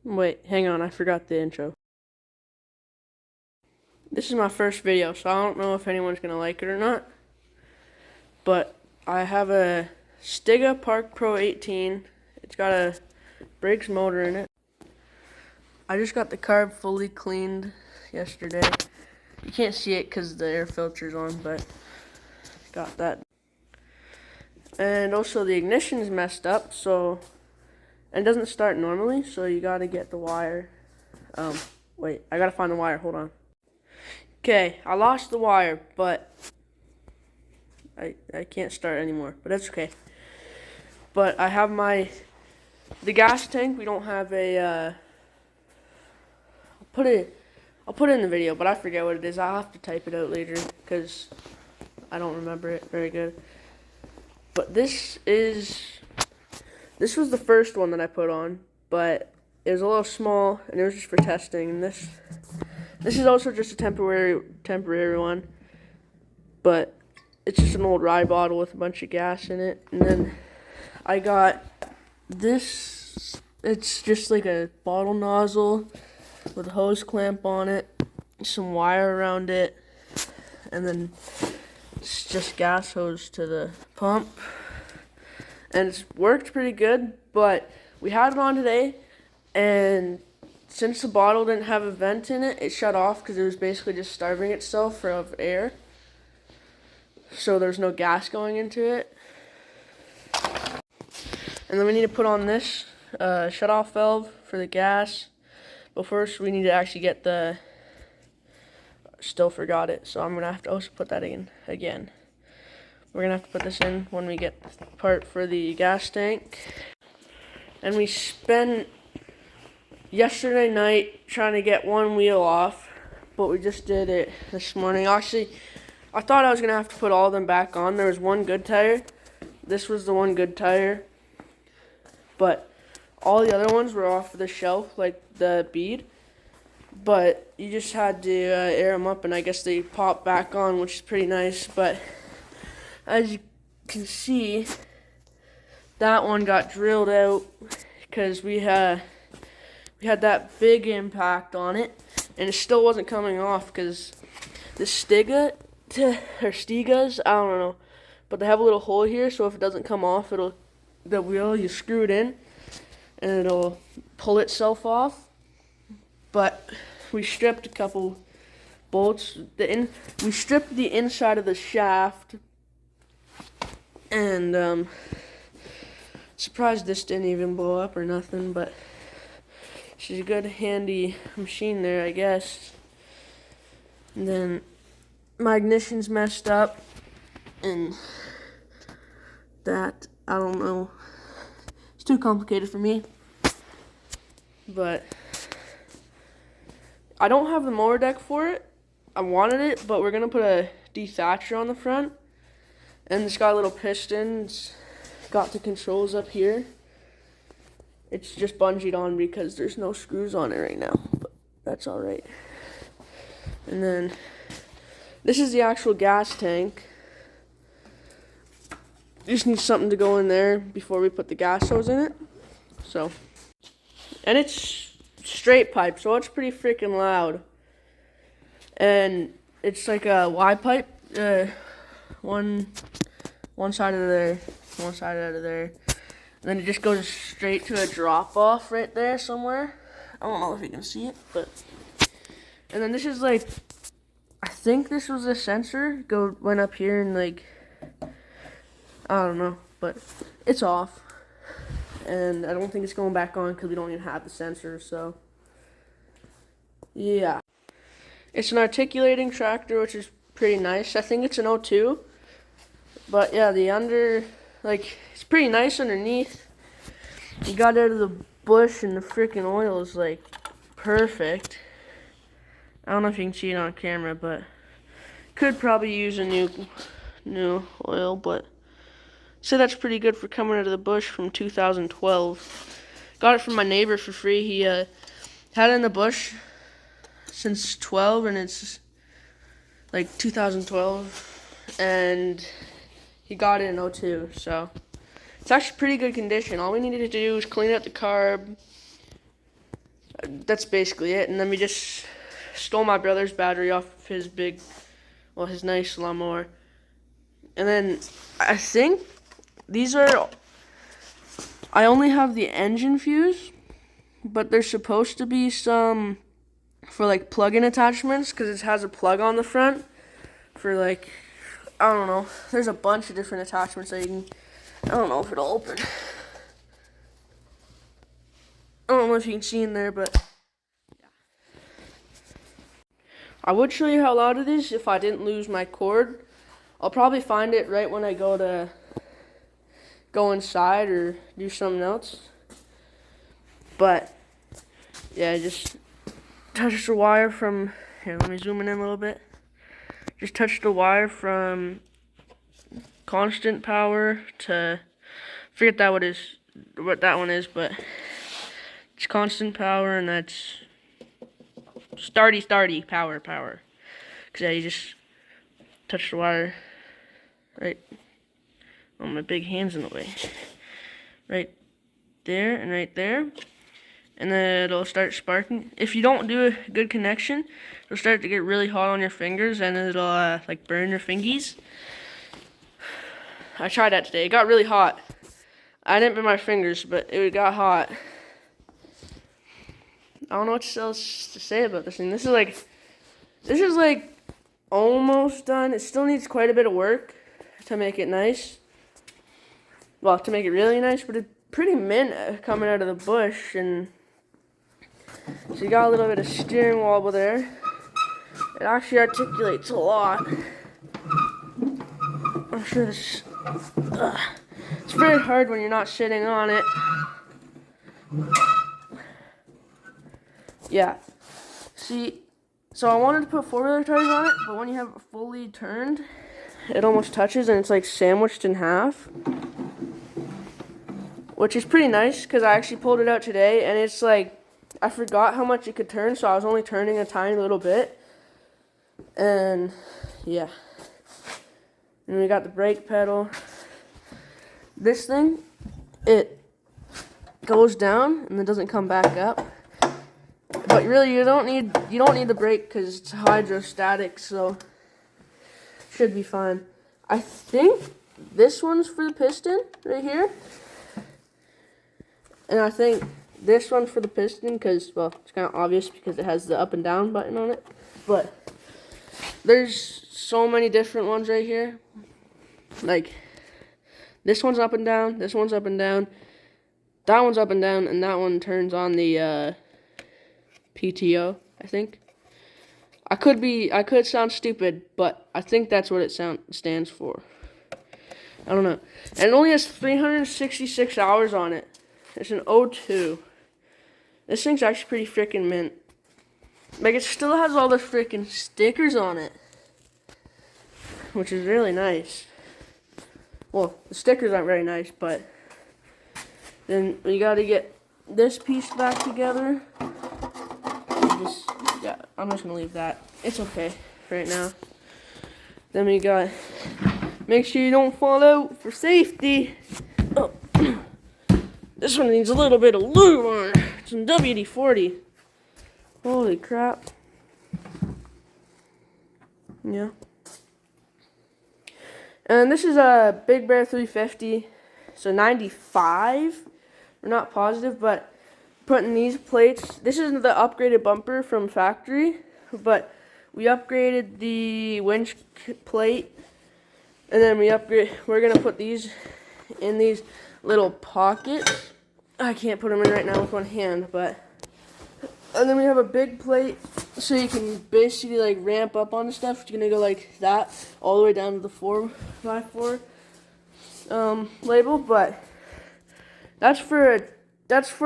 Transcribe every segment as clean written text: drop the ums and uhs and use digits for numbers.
Wait, hang on, I forgot the intro. This is my first video, so I don't know if anyone's gonna like it or not. But I have a Stiga Park Pro 18. It's got a Briggs motor in it. I just got the carb fully cleaned yesterday. You can't see it because the air filter's on, but got that. And also the ignition is messed up, so it doesn't start normally, so you gotta get the wire. Wait, I gotta find the wire, hold on. Okay, I lost the wire, but I can't start anymore, but that's okay. But I have the gas tank. We don't have a, I'll put it in the video, but I forget what it is. I'll have to type it out later, because I don't remember it very good. But this was the first one that I put on, but it was a little small, and it was just for testing, and this is also just a temporary one, but it's just an old rye bottle with a bunch of gas in it. And then I got this. It's just like a bottle nozzle with a hose clamp on it, some wire around it, and then it's just gas hose to the pump. And it's worked pretty good, but we had it on today, and since the bottle didn't have a vent in it, it shut off because it was basically just starving itself of air. So there's no gas going into it. And then we need to put on this shut-off valve for the gas. But first we need to actually get the... Still forgot it, so I'm going to have to also put that in again. We're going to have to put this in when we get the part for the gas tank. And we spent yesterday night trying to get one wheel off, but we just did it this morning. Actually, I thought I was going to have to put all of them back on. There was one good tire. This was the one good tire. But all the other ones were off the shelf, like the bead. But you just had to air them up, and I guess they popped back on, which is pretty nice. But as you can see, that one got drilled out because we had that big impact on it, and it still wasn't coming off because the Stigas, I don't know, but they have a little hole here, so if it doesn't come off, the wheel, you screw it in, and it'll pull itself off. But we stripped a couple bolts. We stripped the inside of the shaft, and surprised this didn't even blow up or nothing, but she's a good handy machine there, I guess. And then my ignition's messed up, and that, I don't know, it's too complicated for me. But I don't have the mower deck for it. I wanted it, but we're gonna put a dethatcher on the front, and it's got little pistons, got the controls up here. It's just bungeed on because there's no screws on it right now, but that's alright. And then this is the actual gas tank. Just need something to go in there before we put the gas hose in it. So, and it's straight pipe, so it's pretty freaking loud. And it's like a Y pipe, one side of there, one side out of there. And then it just goes straight to a drop off right there somewhere. I don't know if you can see it, but. And then this is like, I think this was a sensor. Went up here and like, I don't know, but it's off. And I don't think it's going back on because we don't even have the sensor, so. Yeah. It's an articulating tractor, which is pretty nice. I think it's an 02. But yeah, it's pretty nice underneath. You got out of the bush and the freaking oil is like perfect. I don't know if you can see it on camera, but could probably use a new oil, but so that's pretty good for coming out of the bush from 2012. Got it from my neighbor for free. He had it in the bush since 12, and it's like 2012, and he got it in 02, so it's actually pretty good condition. All we needed to do was clean out the carb, That's basically it. And then we just stole my brother's battery off of his his nice lawnmower. And then I think these are, I only have the engine fuse, but there's supposed to be some for like plug-in attachments, because it has a plug on the front for like, I don't know. There's a bunch of different attachments that you can, I don't know if it'll open. I don't know if you can see in there, but yeah. I would show you how loud it is if I didn't lose my cord. I'll probably find it right when I go inside or do something else. But yeah, just touch the wire from, here, let me zoom in a little bit. Just touch the wire from constant power to, forget what that one is, but it's constant power, and that's starty power. Cause yeah, you just touch the wire right. Oh, my big hand's in the way. Right there and right there, and then it'll start sparking. If you don't do a good connection, it'll start to get really hot on your fingers, and it'll like burn your fingies. I tried that today. It got really hot. I didn't burn my fingers, but it got hot. I don't know what else to say about this thing. This is like almost done. It still needs quite a bit of work to make it nice. Well, to make it really nice, but it's pretty mint coming out of the bush, and so you got a little bit of steering wobble there. It actually articulates a lot. I'm sure this. It's very hard when you're not sitting on it. Yeah. See, so I wanted to put four-wheeler tires on it, but when you have it fully turned, it almost touches, and it's like sandwiched in half. Which is pretty nice, because I actually pulled it out today, and it's like, I forgot how much it could turn, so I was only turning a tiny little bit. And yeah. And we got the brake pedal. This thing, it goes down and then doesn't come back up. But really, you don't need the brake because it's hydrostatic, so should be fine. I think this one's for the piston right here, and I think this one's for the piston because, well, it's kind of obvious because it has the up and down button on it. But there's so many different ones right here. Like, this one's up and down, this one's up and down, that one's up and down, and that one turns on the PTO, I think. I could sound stupid, but I think that's what it stands for. I don't know. And it only has 366 hours on it. It's an O2. This thing's actually pretty freaking mint. Like, it still has all the freaking stickers on it, which is really nice. Well, the stickers aren't very nice, but then we gotta get this piece back together. Yeah, I'm just gonna leave that. It's okay right now. Then we got, make sure you don't fall out for safety. Oh. This one needs a little bit of lube on it. It's in WD-40. Holy crap. Yeah. And this is a Big Bear 350. So 95. We're not positive, but putting these plates. This isn't the upgraded bumper from factory, but we upgraded the winch plate, and then we're gonna put these in these little pockets. I can't put them in right now with one hand, but, and then we have a big plate so you can basically like ramp up on the stuff. It's gonna go like that all the way down to the 4x4 label, but that's for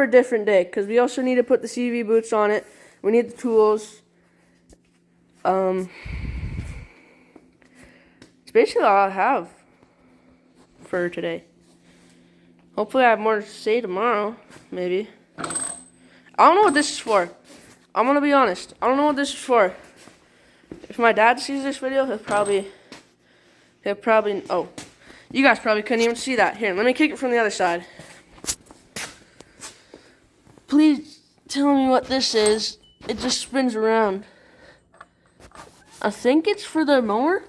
a different day, because we also need to put the CV boots on it. We need the tools. It's basically all I have for today. Hopefully I have more to say tomorrow, maybe. I don't know what this is for. I'm gonna be honest. I don't know what this is for. If my dad sees this video, he'll probably, oh, you guys probably couldn't even see that. Here, let me kick it from the other side. Please telling me what this is. It just spins around. I think it's for the mower,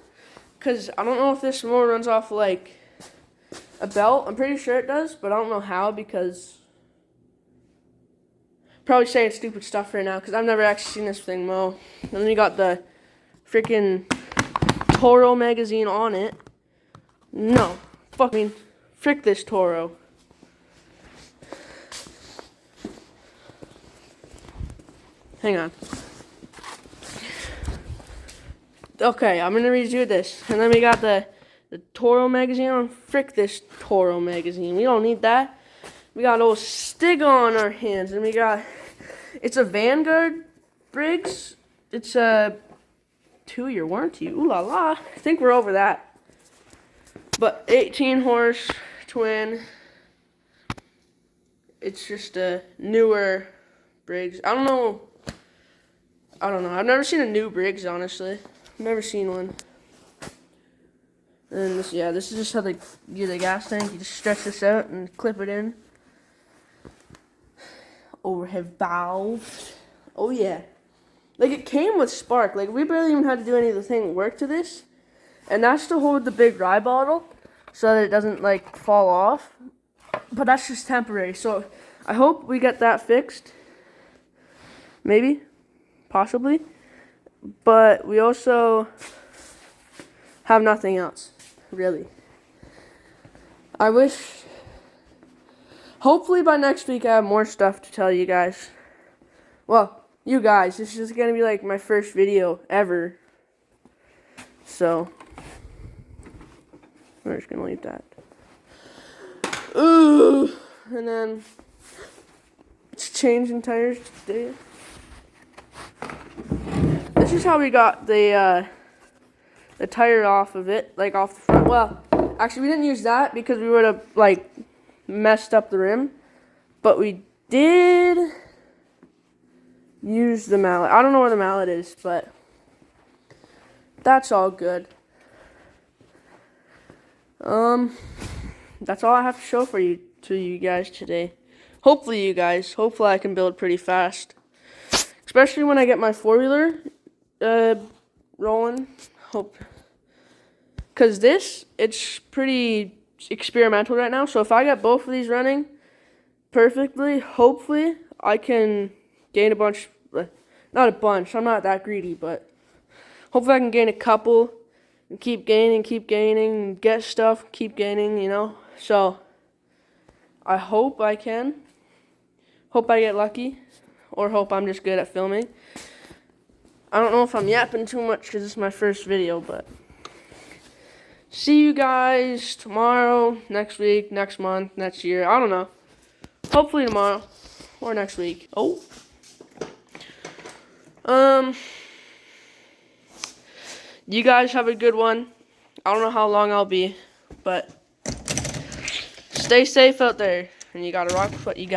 because I don't know if this mower runs off like a belt. I'm pretty sure it does, but I don't know how, because probably saying stupid stuff right now because I've never actually seen this thing mow. And then you got the freaking Toro magazine on it. No, frick this Toro. Hang on. Okay, I'm gonna redo this. And then we got the Toro magazine on. Frick this Toro magazine. We don't need that. We got old Stig on our hands, and we got, it's a Vanguard Briggs. It's a 2-year warranty. Ooh la la. I think we're over that. But 18 horse twin. It's just a newer Briggs. I don't know. I've never seen a new Briggs, honestly. I've never seen one. And this is just how they get a gas tank. You just stretch this out and clip it in. Overhead valve. Oh yeah. Like, it came with spark. Like, we barely even had to do any of the thing work to this. And that's to hold the big rye bottle so that it doesn't, like, fall off. But that's just temporary. So I hope we get that fixed. Maybe. Possibly. But we also have nothing else, really. I wish, hopefully by next week I have more stuff to tell you guys. Well, you guys, this is going to be like my first video ever. So, we're just going to leave that. Ooh, and then it's changing tires today. This is how we got the tire off of it, like off the front. Well, actually we didn't use that because we would have like messed up the rim, but we did use the mallet. I don't know where the mallet is, but that's all good. That's all I have to show to you guys today. Hopefully I can build pretty fast, especially when I get my 4-wheeler rolling. Because it's pretty experimental right now. So if I get both of these running perfectly, hopefully I can gain a bunch. Not a bunch. I'm not that greedy, but hopefully I can gain a couple and keep gaining, and get stuff, keep gaining, you know. So I hope I can. Hope I get lucky, or hope I'm just good at filming. I don't know if I'm yapping too much because it's my first video, but see you guys tomorrow, next week, next month, next year. I don't know. Hopefully tomorrow or next week. Oh. You guys have a good one. I don't know how long I'll be, but stay safe out there, and you gotta rock with what you got.